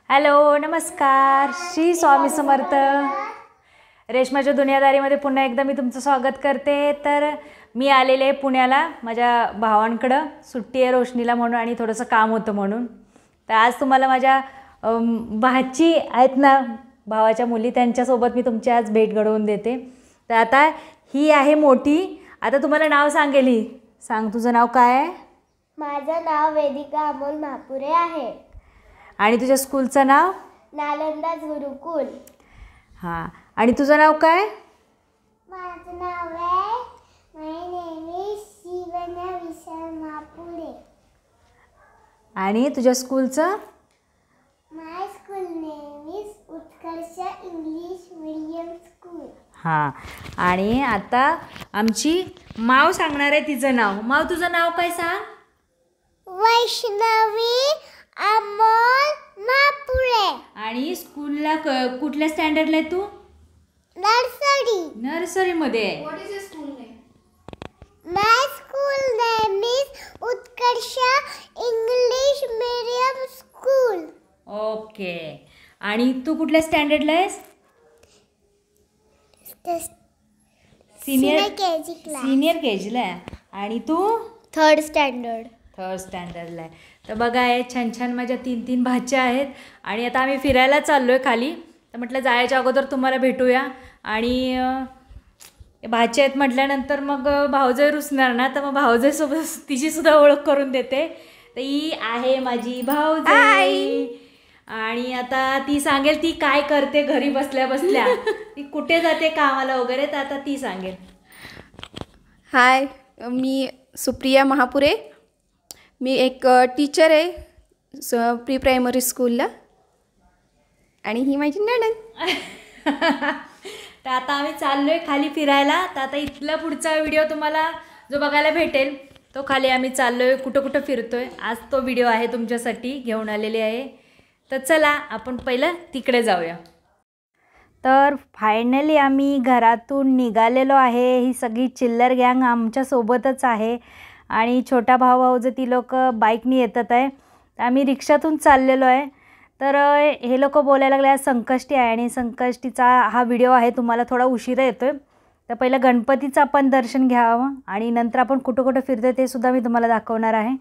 Hello, नमस्कार. श्री स्वामी समर्थ. रेश्माच्या दुनियादारीमध्ये पुन्हा एकदा मी तुमचं स्वागत करते. तर मी आलेले पुण्याला माझ्या भावांकडं. सुट्टी आहे रोशनीला म्हणून आणि थोडंसं काम होतं म्हणून. तर आज तुम्हाला माझ्या भाची आहेत ना, भावाच्या मुली, त्यांच्यासोबत मी तुमची आज भेट घडवून देते. तर आता ही आहे मोठी. आता तुम्हाला नाव सांगेल ही. सांग, तुझं नाव काय आहे? माझं नाव वेदिका अमोल महापुरे आहे. आणि तुझ्या स्कूलचं नाव? नालंदा गुरुकुल. हां. आणि तुझं नाव काय? माझं नाव आहे my name is Shivna Vishal Mahapure. आणि तुझ्या स्कूलचं? My school name is Utkarsh English medium school. हां. आणि आता आमची माव सांगणार आहे तिचं नाव. माव, तुझं नाव काय सांग? वैष्णवी अमोल महापुरे. आणि स्कूलला कुठल्या स्टँडर्डला आहे तू? नर्सरीमध्ये आहे. What is your school name? My school name is Utkarsh English medium school. Okay. आणि तू कुठल्या स्टँडर्डला आहेस? Senior KG class. सीनियर केजीला आहे. आणि तू? थर्ड स्टँडर्डला आहे. तर बघा, आहे छान छान माझ्या 3 भाच्या आहेत. आणि आता आम्ही फिरायला चाललो आहे खाली. तर म्हटलं जायच्या अगोदर तुम्हाला भेटूया. आणि भाच्या आहेत म्हटल्यानंतर मग भाऊजाई रुसणार ना, तर मग भाऊजाईसोबत तिचीसुद्धा ओळख करून देते. तर ही आहे माझी भाऊजाई. आणि आता ती सांगेल ती काय करते घरी बसल्या बसल्या. ती कुठे जाते कामाला वगैरे, तर आता ती सांगेल. हाय, मी सुप्रिया महापुरे. मी एक टीचर आहे प्री प्रायमरी स्कूलला. आणि ही माझी नणंद. तर आता आम्ही चाललो आहे खाली फिरायला. तर आता इथला पुढचा व्हिडिओ तुम्हाला जो बघायला भेटेल तो खाली आम्ही चाललो आहे, कुठं कुठं फिरतो आहे, आज तो व्हिडिओ आहे तुमच्यासाठी घेऊन आलेले आहे. तर चला आपण पहिलं तिकडे जाऊया. तर फायनली आम्ही घरातून निघालेलो आहे. ही सगळी चिल्लर गँग आमच्यासोबतच आहे. आणि छोटा भाऊ ती लोक बाईकनी येतात आहे. आम्ही रिक्षातून चाललेलो आहे. तर हे लोक बोलायला लागले आज संकष्टी आहे आणि संकष्टीचा हा व्हिडिओ आहे तुम्हाला थोडा उशिरा येतो आहे. तर पहिलं गणपतीचं आपण दर्शन घ्यावं आणि नंतर आपण कुठं कुठं फिरतो ते सुद्धा मी तुम्हाला दाखवणार आहे.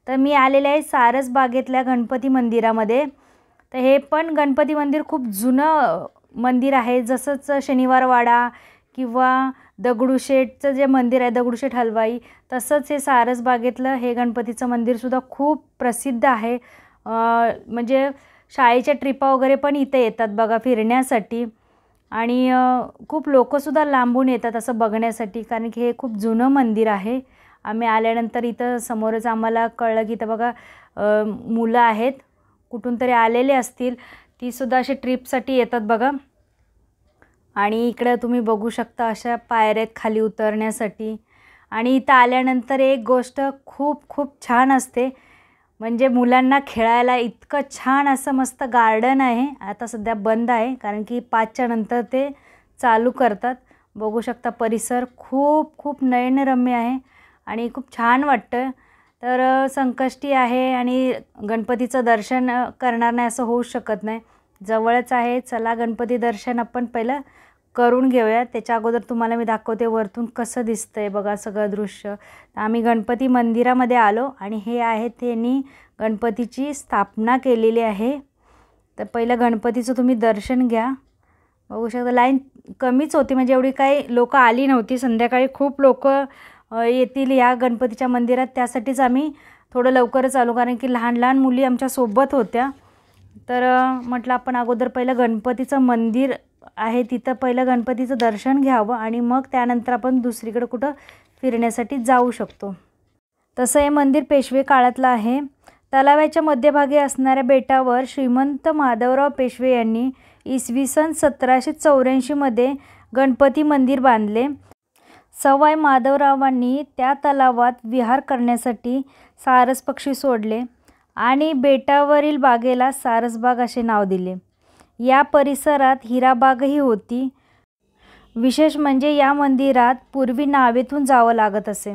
तर मी आलेले आहे सारसबागेतल्या गणपती मंदिरामध्ये. तर हे पण गणपती मंदिर खूप जुनं मंदिर आहे. जसंच शनिवारवाडा किंवा दगडूशेठचं जे मंदिर आहे, दगडूशेठ हलवाई, तसंच हे सारसबागेतलं हे गणपतीचं मंदिरसुद्धा खूप प्रसिद्ध आहे. म्हणजे शाळेच्या ट्रिपा वगैरे पण इथे येतात बघा फिरण्यासाठी. आणि खूप लोकंसुद्धा लांबून येतात असं बघण्यासाठी, कारण की हे खूप जुनं मंदिर आहे. आम्ही आल्यानंतर इथं समोरच आम्हाला कळलं की इथं बघा मुलं आहेत, कुठून तरी आलेले असतील, तीसुद्धा असे ट्रिपसाठी येतात बघा. आणि इकडं तुम्ही बघू शकता अशा पायऱ्या आहेत खाली उतरण्यासाठी. आणि इथं आल्यानंतर एक गोष्ट खूप खूप छान असते, म्हणजे मुलांना खेळायला इतकं छान असं मस्त गार्डन आहे. आता सध्या बंद आहे कारण की 5च्या नंतर ते चालू करतात. बघू शकता परिसर खूप खूप नयनरम्य आहे आणि खूप छान वाटतं. तर संकष्टी आहे आणि गणपतीचं दर्शन करणार नाही असं होऊ शकत नाही. जवळच आहे, चला गणपती दर्शन आपण पहिलं करून घेऊया. त्याच्या अगोदर तुम्हाला मी दाखवते वरतून कसं दिसतं आहे बघा सगळं दृश्य. तर आम्ही गणपती मंदिरामध्ये आलो आणि हे आहे त्यांनी गणपतीची स्थापना केलेली आहे. तर पहिलं गणपतीचं तुम्ही दर्शन घ्या. बघू शकता लाईन कमीच होती, म्हणजे एवढी काही लोकं आली नव्हती. संध्याकाळी खूप लोकं येतील या गणपतीच्या मंदिरात, त्यासाठीच आम्ही थोडं लवकरच आलो, कारण की लहान लहान मुली आमच्यासोबत होत्या. तर म्हटलं आपण अगोदर पहिलं गणपतीचं मंदिर आहे तिथं पहिलं गणपतीचं दर्शन घ्यावं आणि मग त्यानंतर आपण दुसरीकडे कुठं फिरण्यासाठी जाऊ शकतो. तसं हे मंदिर पेशवे काळातलं आहे. तलावाच्या मध्यभागी असणाऱ्या बेटावर श्रीमंत माधवराव पेशवे यांनी इसवी सन 1784मध्ये गणपती मंदिर बांधले. सवाई माधवरावांनी त्या तलावात विहार करण्यासाठी सारस पक्षी सोडले आणि बेटावरील बागेला सारसबाग असे नाव दिले. या परिसरात हिराबागही होती. विशेष म्हणजे या मंदिरात पूर्वी नावेतून जावं लागत असे.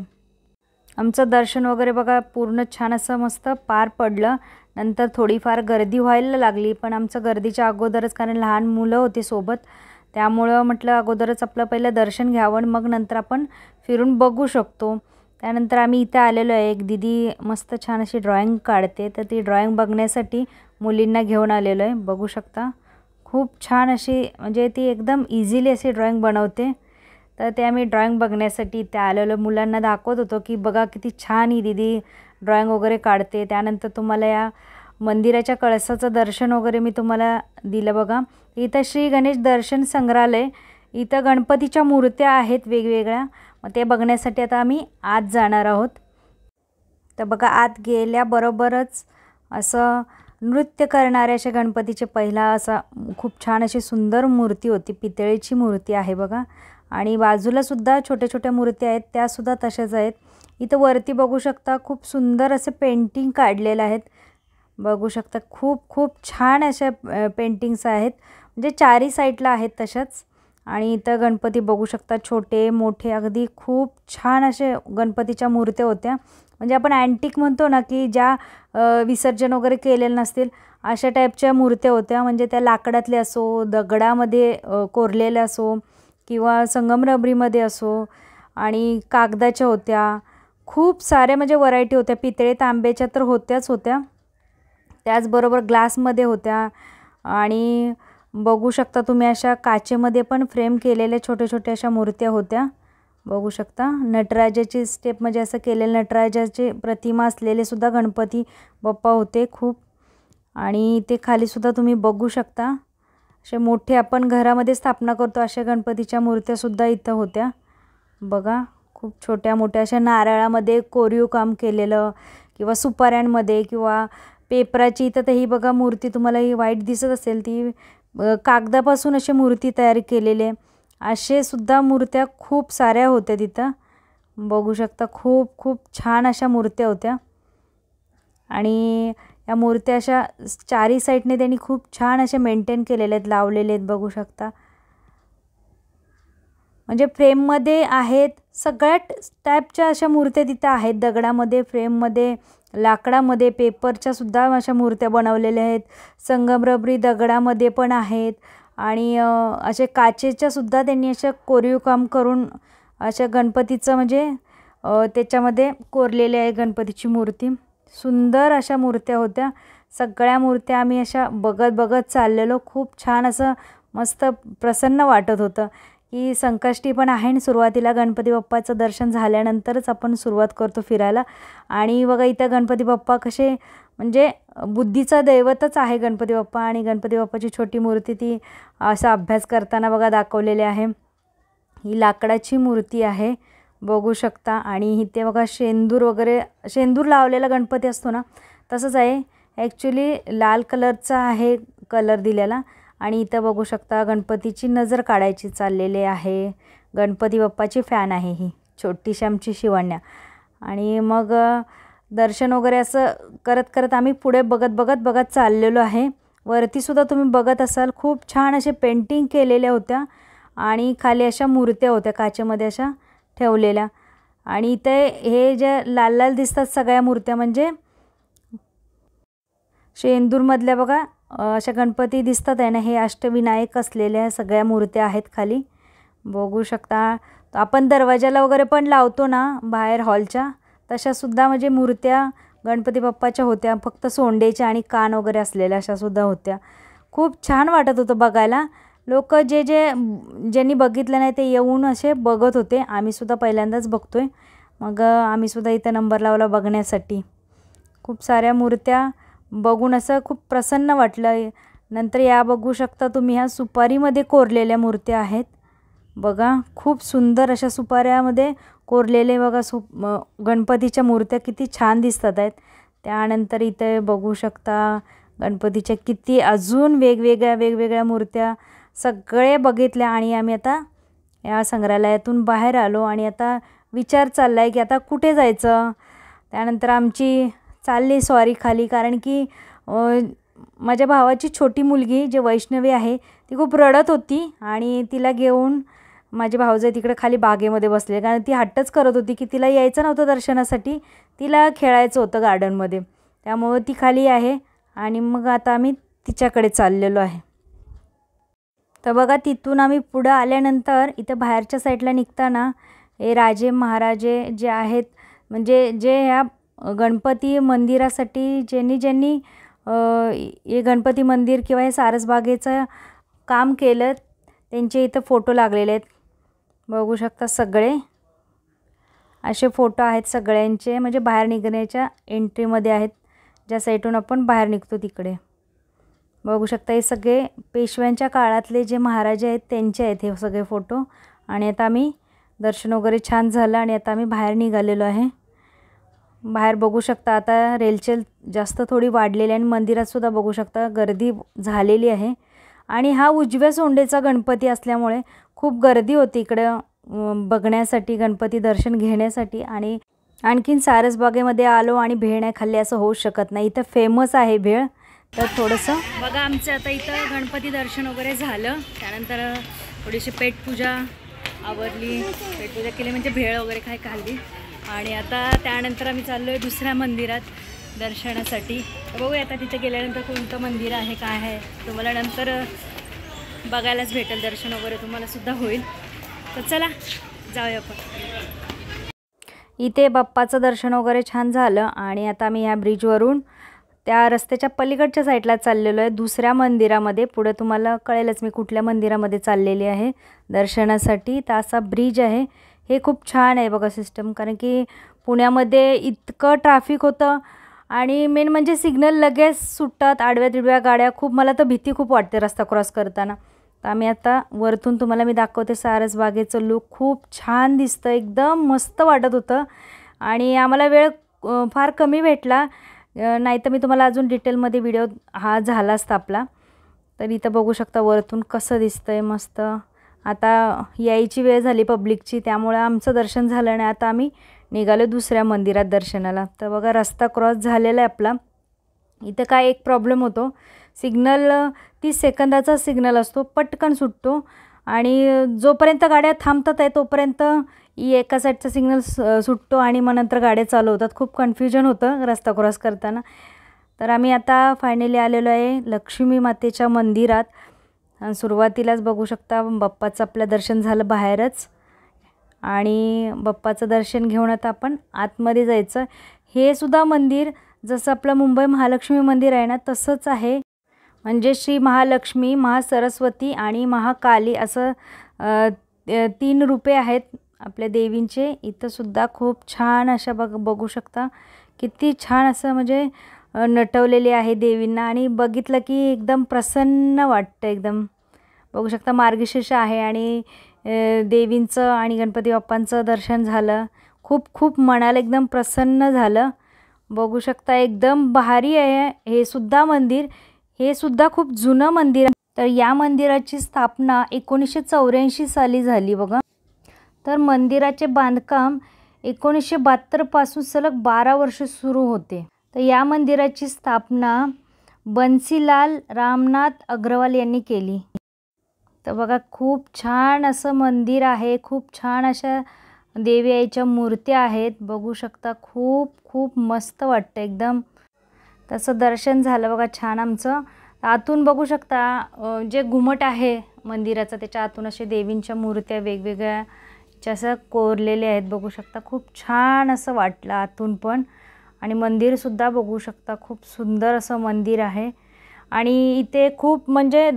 आमचं दर्शन वगैरे बघा पूर्ण छान असं मस्त पार पडलं. नंतर थोडीफार गर्दी व्हायला लागली, पण आमचं गर्दीच्या अगोदरच, कारण लहान मुलं होती सोबत, त्यामुळं म्हटलं अगोदरच आपलं पहिलं दर्शन घ्यावं, मग नंतर आपण फिरून बघू शकतो. त्यानंतर आम्ही इथे आलेलो आहे. एक दीदी मस्त छान अशी ड्रॉइंग काढते, तर ती ड्रॉइंग बघण्यासाठी मुलींना घेऊन आलेलो आहे. बघू शकता खूप छान अशी, म्हणजे ती एकदम इझिली अशी ड्रॉइंग बनवते. तर ते आम्ही ड्रॉइंग बघण्यासाठी इथे आलेलो, मुलांना दाखवत होतो की बघा किती छान ही दीदी ड्रॉइंग वगैरे काढते. त्यानंतर तुम्हाला या मंदिराच्या कळसाचं दर्शन वगैरे मी तुम्हाला दिलं बघा. इथं श्री गणेश दर्शन संग्रहालय, इथं गणपतीच्या मूर्त्या आहेत वेगवेगळ्या, मग ते बघण्यासाठी आता आम्ही आत जाणार आहोत. तर बघा आत गेल्याबरोबरच असं नृत्य करणारे असे गणपतीचे पहिला असा खूप छान अशी सुंदर मूर्ती होती, पितळेची मूर्ती आहे बघा. आणि बाजूला सुद्धा छोट्या छोट्या मूर्त्या आहेत, त्यासुद्धा तशाच आहेत. इथं वरती बघू शकता खूप सुंदर असे पेंटिंग काढलेले आहेत. बघू शकता खूप खूप छान अशा पेंटिंग्स आहेत, म्हणजे चारही साईडला आहेत तशाच. आणि इथं गणपती बघू शकता छोटे मोठे अगदी खूप छान असे गणपतीच्या मूर्त्या होत्या. म्हणजे आपण अँटिक म्हणतो ना, की ज्या विसर्जन वगैरे केलेले नसतील अशा टाईपच्या मूर्त्या होत्या. म्हणजे त्या लाकडातल्या असो, दगडामध्ये कोरलेल्या असो, किंवा संगमरवरीमध्ये असो, आणि कागदाच्या होत्या. खूप साऱ्या म्हणजे व्हरायटी होत्या. पितळे तांब्याच्या तर होत्याच होत्या, त्याचबरोबर ग्लासमध्ये होत्या. आणि बघू शकता तुम्ही अशा काचेमध्ये पण फ्रेम केलेल्या छोट्या छोट्या अशा मूर्त्या होत्या. बघू शकता नटराजाची स्टेप म्हणजे असं केलेलं, नटराजाची प्रतिमा असलेले सुद्धा गणपती बाप्पा होते खूप. आणि ते खालीसुद्धा तुम्ही बघू शकता असे मोठे आपण घरामध्ये स्थापना करतो अशा गणपतीच्या मूर्त्यासुद्धा इथं होत्या बघा. खूप छोट्या मोठ्या अशा नारळामध्ये कोरीव काम केलेलं, किंवा सुपाऱ्यांमध्ये, किंवा पेपराची. इथं तर ही बघा मूर्ती तुम्हाला ही वाईट दिसत असेल, ती कागदापासून अशी मूर्ती तयार केलेले असे सुद्धा मूर्त्या खूप साऱ्या होत्या तिथं. बघू शकता खूप खूप छान अशा मूर्त्या होत्या. आणि या मूर्त्या अशा चारही साईडने त्यांनी खूप छान असे मेंटेन केलेले आहेत, लावलेले आहेत. बघू शकता म्हणजे फ्रेममध्ये आहेत, सगळ्या टाईपच्या अशा मूर्त्या तिथं आहेत. दगडामध्ये, फ्रेममध्ये, लाकडामध्ये, पेपरच्या सुद्धा अशा मूर्त्या बनवलेल्या आहेत. संगमरवरी दगडामध्ये पण आहेत. आणि असे काचेच्या सुद्धा त्यांनी अशा कोरीव काम करून अशा गणपतीचं म्हणजे त्याच्यामध्ये कोरलेले आहे गणपतीची मूर्ती. सुंदर अशा मूर्त्या होत्या. सगळ्या मूर्त्या आम्ही अशा बघत बघत चाललेलो. खूप छान असं मस्त प्रसन्न वाटत होतं की संकष्टी पण आहे आणि सुरुवातीला गणपती बाप्पाचं दर्शन झाल्यानंतरच आपण सुरुवात करतो फिरायला. आणि बघा इथं गणपती बाप्पा कसे म्हणजे बुद्धीचा दैवतच आहे गणपती बाप्पा. आणि गणपती बाप्पाची छोटी मूर्ती ती असा अभ्यास करताना बघा दाखवलेली आहे. ही लाकडाची मूर्ती आहे बघू शकता. आणि इथे बघा शेंदूर वगैरे, शेंदूर लावलेला गणपती असतो ना तसंच आहे. ॲक्च्युली लाल कलरचा आहे कलर दिलेला. आणि इथं बघू शकता गणपतीची नजर काढायची चाललेली आहे. गणपती बाप्पाची फॅन आहे ही छोटीशी आमची शिवण्या. आणि मग दर्शन वगैरे असं करत करत आम्ही पुढे बघत चाललेलो आहे. वरतीसुद्धा तुम्ही बघत असाल खूप छान असे पेंटिंग केलेल्या होत्या. आणि खाली अशा मूर्त्या होत्या काचेमध्ये अशा ठेवलेल्या. आणि इथे हे जे लाल लाल दिसतात सगळ्या मूर्त्या म्हणजे शेंदूरमधल्या बघा अशा गणपती दिसतात आहे ना, हे अष्टविनायक असलेल्या सगळ्या मूर्त्या आहेत खाली बघू शकता. आपण दरवाजाला वगैरे पण लावतो ना बाहेर हॉलच्या, तशासुद्धा म्हणजे मूर्त्या गणपती बाप्पाच्या होत्या. फक्त सोंडेच्या आणि कान वगैरे असलेल्या अशासुद्धा होत्या. खूप छान वाटत होतं बघायला. लोक ज्यांनी बघितलं नाही ते येऊन असे बघत होते. आम्हीसुद्धा पहिल्यांदाच बघतो आहे. मग आम्हीसुद्धा इथं नंबर लावला बघण्यासाठी. खूप साऱ्या मूर्त्या बघून असं खूप प्रसन्न वाटलं. नंतर या बघू शकता तुम्ही ह्या सुपारीमध्ये कोरलेल्या मूर्त्या आहेत बघा. खूप सुंदर अशा सुपाऱ्यामध्ये कोरलेले बघा गणपतीच्या मूर्त्या किती छान दिसतात आहेत. त्यानंतर इथे बघू शकता गणपतीच्या किती अजून वेगवेगळ्या मूर्त्या सगळे बघितल्या. आणि आम्ही आता या संग्रहालयातून बाहेर आलो आणि आता विचार चालला आहे की आता कुठे जायचं. त्यानंतर आमची चालली स्वारी खाली, कारण की माझ्या भावाची छोटी मुलगी जे वैष्णवी आहे ती खूप रडत होती आणि तिला घेऊन माझी भाऊजाई तिकडे खाली बागेमध्ये बसले, कारण ती हट्टच करत होती की तिला यायचं नव्हतं दर्शनासाठी, तिला खेळायचं होतं गार्डनमध्ये, त्यामुळं ती खाली आहे. आणि मग आता आम्ही तिच्याकडे चाललेलो आहे. तर बघा तिथून आम्ही पुढं आल्यानंतर इथं बाहेरच्या साईडला निघताना हे राजे महाराजे जे आहेत, म्हणजे जे ह्या गणपती मंदिरासाठी ज्यांनी हे गणपती मंदिर किंवा हे सारसबागेचं काम केलं त्यांचे इथं फोटो लागलेले आहेत. बघू शकता सगळे असे फोटो आहेत सगळ्यांचे, म्हणजे बाहेर निघण्याच्या एंट्रीमध्ये आहेत, ज्या साईडून आपण बाहेर निघतो तिकडे. बघू शकता हे सगळे पेशव्यांच्या काळातले जे महाराजे आहेत त्यांचे आहेत हे सगळे फोटो. आणि आता आम्ही दर्शन वगैरे छान झालं आणि आता आम्ही बाहेर निघालेलो आहे. बाहेर बघू शकता आता रेलचेल जास्त थोडी वाढलेली आहे आणि मंदिरातसुद्धा बघू शकता गर्दी झालेली आहे. आणि हा उजव्या सोंडेचा गणपती असल्यामुळे खूप गर्दी होती इकडं बघण्यासाठी, गणपती दर्शन घेण्यासाठी. आणि आणखीन सारसबागेमध्ये आलो आणि भेळ नाही खाल्ली असं होऊ शकत नाही, इथं फेमस आहे भेळ. तर थोडंसं बघा आमचं आता इथं गणपती दर्शन वगैरे झालं, त्यानंतर थोडीशी पेटपूजा आवरली, पेटपूजा केली म्हणजे भेळ वगैरे काय खाल्ली. आणि आता त्यानंतर आम्ही चाललो आहे दुसऱ्या मंदिरात दर्शनासाठी. बघूया आता तिथे गेल्यानंतर कोणतं मंदिर आहे काय आहे तुम्हाला नंतर बघायलाच भेटेल, दर्शन वगैरे तुम्हाला सुद्धा होईल. तर चला जाऊया आपण. इथे बाप्पाचं दर्शन वगैरे छान झालं आणि आता आम्ही ह्या ब्रिजवरून त्या रस्त्याच्या पलीकडच्या साईडला चाललेलो आहे दुसऱ्या मंदिरामध्ये. पुढे तुम्हाला कळेलच मी कुठल्या मंदिरामध्ये चाललेली आहे दर्शनासाठी. तर असा ब्रिज आहे, हे खूप छान आहे बघा सिस्टम, कारण की पुण्यामध्ये इतकं ट्रॅफिक होतं आणि मेन म्हणजे सिग्नल लगेच सुटतात, आडव्या तिडव्या गाड्या, खूप मला तर भीती खूप वाटते रस्ता क्रॉस करताना. तर आम्ही आता वरतून तुम्हाला मी दाखवते सारसबागेचं लुक, खूप छान दिसतं, एकदम मस्त वाटत होतं. आणि आम्हाला वेळ फार कमी भेटला, नाही तर मी तुम्हाला अजून डिटेलमध्ये व्हिडिओ हा झाला असता आपला. तर इथं बघू शकता वरतून कसं दिसतं आहे मस्त. आता यायची वेळ झाली पब्लिकची, त्यामुळे आमचं दर्शन झालं नाही. आता आम्ही निघालो दुसऱ्या मंदिरात दर्शनाला. तर बघा रस्ता क्रॉस झालेला आहे आपला. इथं काय एक प्रॉब्लेम होतो, सिग्नल 30 सेकंदाचा सिग्नल असतो, पटकन सुटतो आणि जोपर्यंत गाड्या थांबतात आहे तोपर्यंत एका साईडचा सिग्नल सुटतो आणि मग नंतर गाड्या चालू होतात. खूप कन्फ्युजन होतं रस्ता क्रॉस करताना. तर आम्ही आता फायनली आलेलो आहे लक्ष्मी मातेच्या मंदिरात. सुरुवातीलाच बघू शकता बाप्पाचं आपलं दर्शन झालं बाहेरच आणि बाप्पाचं दर्शन घेऊन आता आपण आतमध्ये जायचं. हे सुद्धा मंदिर जसं आपलं मुंबई महालक्ष्मी मंदिर आहे ना तसंच आहे, म्हणजे श्री महालक्ष्मी, महासरस्वती आणि महाकाली असं 3 रूपे आहेत आपल्या देवींचे. इथं सुद्धा खूप छान अशा बघू शकता किती छान असं म्हणजे नटवलेले आहे देवींना आणि बघितलं की एकदम प्रसन्न वाटतं एकदम. बघू शकता मार्गशीर्ष आहे आणि देवींचं आणि गणपती बाप्पांचं दर्शन झालं. खूप खूप मनाला एकदम प्रसन्न झालं. बघू शकता एकदम भारी आहे हे सुद्धा मंदिर. हे सुद्धा खूप जुनं मंदिर आहे. तर या मंदिराची स्थापना 1984 साली झाली बघा. तर मंदिराचे बांधकाम 1972 पासून सलग 12 वर्ष सुरू होते. तर या मंदिराची स्थापना बन्सीलाल रामनाथ अग्रवाल यांनी केली. तर बघा खूप छान असं मंदिर आहे, खूप छान अशा देवी आईच्या मूर्त्या आहेत. बघू शकता खूप खूप मस्त वाटतं एकदम. तसं दर्शन झालं बघा छान आमचं. आतून बघू शकता जे घुमट आहे मंदिराचं त्याच्या आतून असे देवींच्या मूर्त्या वेगवेगळ्या असं कोरलेले आहेत. बघू शकता खूप छान असं वाटलं आतून पण. आणि मंदिरसुद्धा बघू शकता खूप सुंदर असं मंदिर आहे. आणि इथे खूप म्हणजे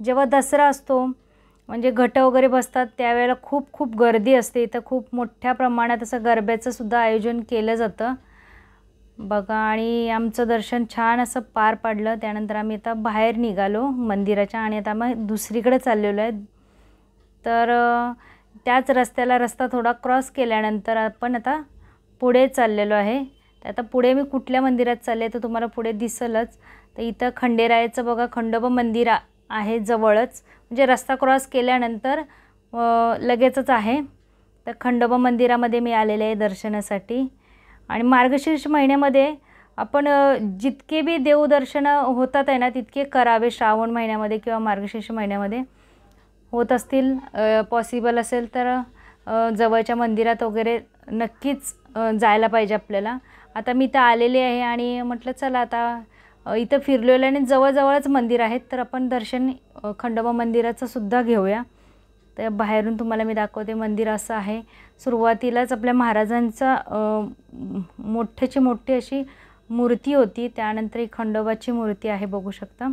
जेव्हा दसरा असतो म्हणजे घट वगैरे बसतात त्यावेळेला खूप खूप गर्दी असते. इथं खूप मोठ्या प्रमाणात असं गरब्याचं सुद्धा आयोजन केलं जातं बघा. आणि आमचं दर्शन छान असं पार पडलं. त्यानंतर आम्ही आता बाहेर निघालो मंदिराच्या आणि आता आम्ही दुसरीकडे चाललेलो आहे. तर त्याच रस्त्याला रस्ता थोडा क्रॉस केल्यानंतर आपण आता पुढे चाललेलो आहे. आता पुढे मी कुठल्या मंदिरात चालले तर तुम्हाला पुढे दिसलंच. तर इथं खंडेरायाचं बघा खंडोबा मंदिर आहे जवळच, म्हणजे रस्ता क्रॉस केल्यानंतर लगेचच आहे. तर खंडोबा मंदिरामध्ये मी आलेले आहे दर्शनासाठी. आणि मार्गशीर्ष महिन्यामध्ये आपण जितके बी देवदर्शनं होतात आहे ना तितके करावे श्रावण महिन्यामध्ये किंवा मार्गशीर्ष महिन्यामध्ये. होत असतील, पॉसिबल असेल तर जवळच्या मंदिरात वगैरे नक्कीच जायला पाहिजे आपल्याला. आता मी तर आलेले आहे आणि म्हटलं चला आता इथं फिरलेलं आणि जवळजवळच मंदिर आहेत, तर आपण दर्शन खंडोबा मंदिराचं सुद्धा घेऊया. तर बाहेरून तुम्हाला मी दाखवते. मंदिर असं आहे. सुरुवातीलाच आपल्या महाराजांचा मोठ्याची मोठी अशी मूर्ती होती. त्यानंतर ही खंडोबाची मूर्ती आहे, बघू शकता.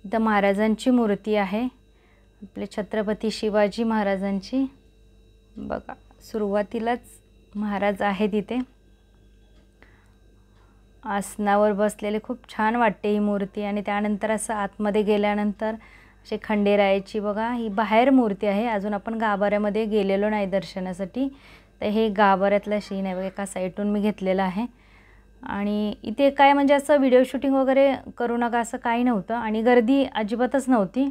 इथं महाराजांची मूर्ती आहे, आपले छत्रपती शिवाजी महाराजांची. बघा, सुरुवातीलाच महाराज आहेत इथे आसनावर बसलेले. खूप छान वाटते ही मूर्ती. आणि त्यानंतर असं आतमध्ये गेल्यानंतर असे खंडेरायाची बघा ही बाहेर मूर्ती आहे. अजून आपण गाभाऱ्यामध्ये गेलेलो नाही दर्शनासाठी. तर हे गाभाऱ्यातला सीन आहे बघा, एका साईडून मी घेतलेला आहे. आणि इथे काय म्हणजे असं व्हिडिओ शूटिंग वगैरे करू नका असं काही नव्हतं. आणि गर्दी अजिबातच नव्हती.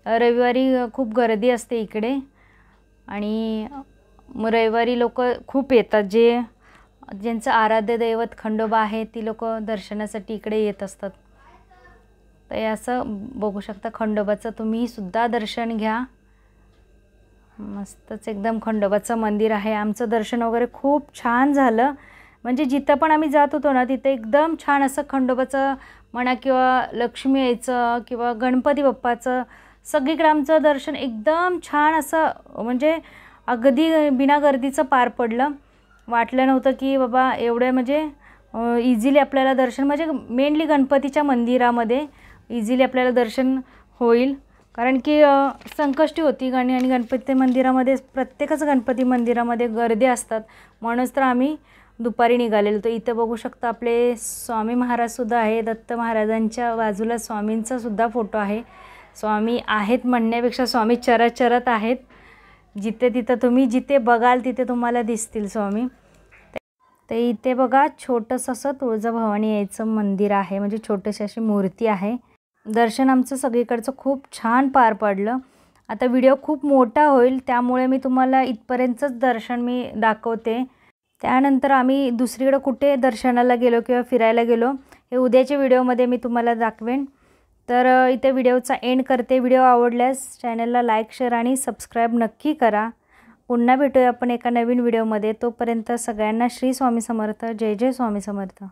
रविवारी खूप गर्दी असते इकडे आणि रविवारी लोक खूप येतात. ज्यांचं आराध्य दैवत खंडोबा आहे ती लोक दर्शनासाठी इकडे येत असतात. तर हे असं बघू शकता खंडोबाचं तुम्ही सुद्धा दर्शन घ्या. मस्तच एकदम खंडोबाचं मंदिर आहे. आमचं दर्शन वगैरे खूप छान झालं. म्हणजे जिथं पण आम्ही जात होतो ना तिथे एकदम छान असं खंडोबाचं म्हणा किंवा लक्ष्मी यायचं किंवा गणपती बाप्पाचं सगळीकडे आमचं दर्शन एकदम छान असं म्हणजे अगदी बिना गर्दीचं पार पडलं. वाटलं नव्हतं की बाबा एवढं म्हणजे इझिली आपल्याला दर्शन म्हणजे मेनली गणपतीच्या मंदिरामध्ये इझिली आपल्याला दर्शन होईल. कारण की संकष्टी होती आणि गणपती मंदिरामध्ये प्रत्येकच गणपती मंदिरामध्ये गर्दी असतात. म्हणूनच तर आम्ही दुपारी निघालेलो. तर इथं बघू शकता आपले स्वामी महाराजसुद्धा आहे. दत्त महाराजांच्या बाजूला स्वामींचा सुद्धा फोटो आहे. स्वामी आहेत म्हणण्यापेक्षा स्वामी चरत आहेत. जिथे तिथं तुम्ही जिथे बघाल तिथे तुम्हाला दिसतील स्वामी. तर इथे बघा छोटंसं असं तुळजाभवानी यायचं मंदिर आहे. म्हणजे छोटीशी अशी मूर्ती आहे. दर्शन आमचं सगळीकडचं खूप छान पार पडलं. आता व्हिडिओ खूप मोठा होईल त्यामुळे मी तुम्हाला इथपर्यंतच दर्शन मी दाखवते. त्यानंतर आम्ही दुसरीकडे कुठे दर्शनाला गेलो किंवा फिरायला गेलो हे उद्याच्या व्हिडिओमध्ये मी तुम्हाला दाखवेन. तर इथे व्हिडिओचा एंड करते. व्हिडिओ आवडल्यास चॅनलला लाईक, शेअर आणि सबस्क्राईब नक्की करा. पुन्हा भेटूया आपण एका नवीन व्हिडिओमध्ये. तोपर्यंत सगळ्यांना श्री स्वामी समर्थ. जय जय स्वामी समर्थ.